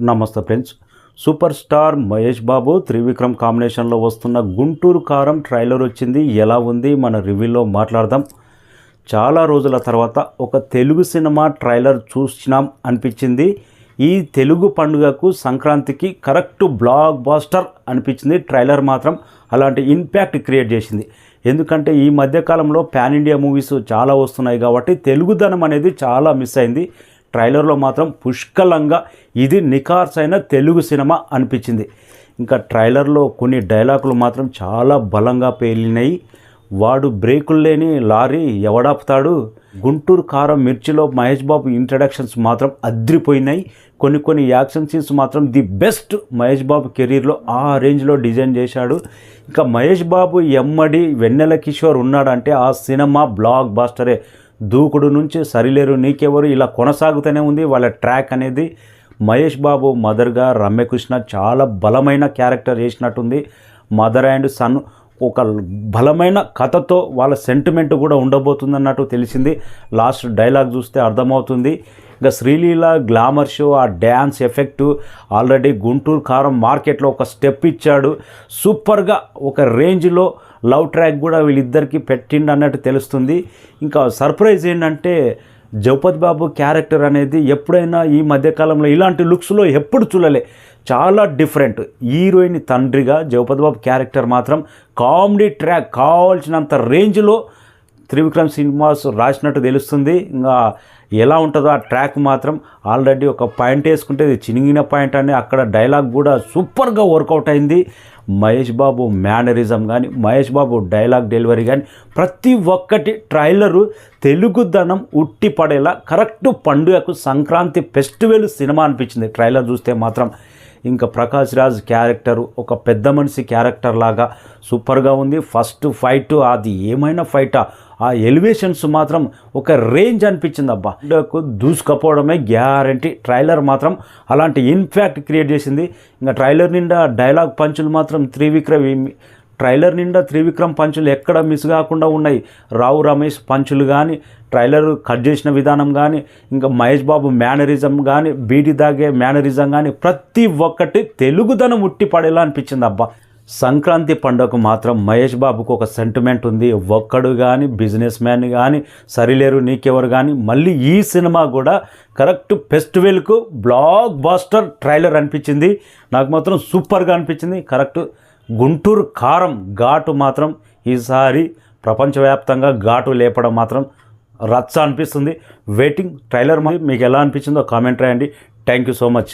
నమస్తే friends. Super star Mahesh Babu Trivikram కాంబినేషన్లో వస్తున్న గుంటూరు కారం ట్రైలర్ వచ్చింది. ఎలా ఉంది మన రివ్యూలో మాట్లాడదాం. చాలా రోజుల తర్వాత ఒక తెలుగు సినిమా ట్రైలర్ చూసినాం అనిపించింది. ఈ తెలుగు పండుగకు సంక్రాంతికి కరెక్ట్ బ్లాక్ బాస్టర్ అనిపించింది. ట్రైలర్ మాత్రం అలాంటి ఇంపాక్ట్ క్రియేట్ చేసింది. ఎందుకంటే ఈ మధ్యకాలంలో పాన్ ఇండియా మూవీస్ చాలా వస్తున్నాయి కాబట్టి తెలుగుదనం అనేది చాలా మిస్ అయింది. ట్రైలర్లో మాత్రం పుష్కలంగా ఇది నిఖార్సైన తెలుగు సినిమా అనిపించింది. ఇంకా ట్రైలర్లో కొన్ని డైలాగులు మాత్రం చాలా బలంగా పేలినాయి. వాడు బ్రేకులు లేని లారీ ఎవడాపుతాడు, గుంటూరు కారం మిర్చిలో మహేష్ బాబు ఇంట్రడక్షన్స్ మాత్రం అద్రిపోయినాయి. కొన్ని యాక్షన్ సీన్స్ మాత్రం ది బెస్ట్ మహేష్ బాబు కెరీర్లో ఆ రేంజ్లో డిజైన్ చేశాడు. ఇంకా మహేష్ బాబు ఎమ్మడి వెన్నెల కిషోర్ ఉన్నాడంటే ఆ సినిమా బ్లాక్ బాస్టరే. దూకుడు నుంచి సరిలేరు నీకెవరు ఇలా కొనసాగుతూనే ఉంది వాళ్ళ ట్రాక్ అనేది. మహేష్ బాబు మదర్గా రమ్యకృష్ణ చాలా బలమైన క్యారెక్టర్ చేసినట్టుంది. మదర్ అండ్ సన్ ఒక బలమైన కథతో వాళ్ళ సెంటిమెంట్ కూడా ఉండబోతుంది అన్నట్టు తెలిసింది. లాస్ట్ డైలాగ్ చూస్తే అర్థమవుతుంది. ఇంకా శ్రీలీల గ్లామర్ షో, ఆ డ్యాన్స్ ఎఫెక్టు, ఆల్రెడీ గుంటూరు కారం మార్కెట్లో ఒక స్టెప్ ఇచ్చాడు. సూపర్గా ఒక రేంజ్లో లవ్ ట్రాక్ కూడా వీళ్ళిద్దరికి పెట్టిండు అన్నట్టు తెలుస్తుంది. ఇంకా సర్ప్రైజ్ ఏంటంటే జగపతి బాబు క్యారెక్టర్ అనేది ఎప్పుడైనా ఈ మధ్యకాలంలో ఇలాంటి లుక్స్లో ఎప్పుడు చూడలే. చాలా డిఫరెంట్. హీరోయిన్ తండ్రిగా జగపతి బాబు క్యారెక్టర్ మాత్రం కామెడీ ట్రాక్ కావాల్సినంత రేంజ్లో త్రివిక్రమ్ సినిమాస్ రాసినట్టు తెలుస్తుంది. ఇంకా ఎలా ఉంటుందో ఆ ట్రాక్ మాత్రం ఆల్రెడీ ఒక పాయింట్ వేసుకుంటే ఇది చినిగిన పాయింట్ అని అక్కడ డైలాగ్ కూడా సూపర్గా వర్కౌట్ అయింది. మహేష్ బాబు మేనరిజం కానీ, మహేష్ బాబు డైలాగ్ డెలివరీ కానీ ప్రతి ఒక్కటి ట్రైలరు తెలుగుదనం ఉట్టి పడేలా కరెక్ట్ పండుగకు సంక్రాంతి ఫెస్టివల్ సినిమా అనిపించింది ట్రైలర్ చూస్తే మాత్రం. ఇంకా ప్రకాష్ రాజ్ క్యారెక్టరు ఒక పెద్ద మనిషి క్యారెక్టర్ లాగా సూపర్గా ఉంది. ఫస్ట్ ఫైట్ అది ఏమైనా ఫైటా, ఆ ఎలివేషన్స్ మాత్రం ఒక రేంజ్ అనిపించింది. అబ్బా దూసుకపోవడమే గ్యారంటీ. ట్రైలర్ మాత్రం అలాంటి ఇంపాక్ట్ క్రియేట్ చేసింది. ఇంకా ట్రైలర్ నిండా డైలాగ్ పంచులు మాత్రం ట్రైలర్ నిండా త్రివిక్రమ్ పంచులు ఎక్కడ మిస్ కాకుండా ఉన్నాయి. రావు రమేష్ పంచులు కానీ, ట్రైలర్ కట్ చేసిన విధానం కానీ, ఇంకా మహేష్ బాబు మేనరిజం కానీ, బీడి దాగే మేనరిజం కానీ ప్రతి ఒక్కటి తెలుగుదనం ఉట్టి పడేలా అనిపించింది. అబ్బా సంక్రాంతి పండుగకు మాత్రం మహేష్ బాబుకు ఒక సెంటిమెంట్ ఉంది. ఒక్కడు కానీ, బిజినెస్ మ్యాన్ కానీ, సరిలేరు నీకెవరు కానీ, మళ్ళీ ఈ సినిమా కూడా కరెక్ట్ ఫెస్టివల్కు బ్లాక్ బాస్టర్ ట్రైలర్ అనిపించింది. నాకు మాత్రం సూపర్గా అనిపించింది. కరెక్ట్ గుంటూరు కారం ఘాటు మాత్రం ఈసారి ప్రపంచవ్యాప్తంగా ఘాటు లేపడం మాత్రం రచ్చ అనిపిస్తుంది. వెయిటింగ్ ట్రైలర్ మీకు ఎలా అనిపించిందో కామెంట్ రాయండి. Thank you so much.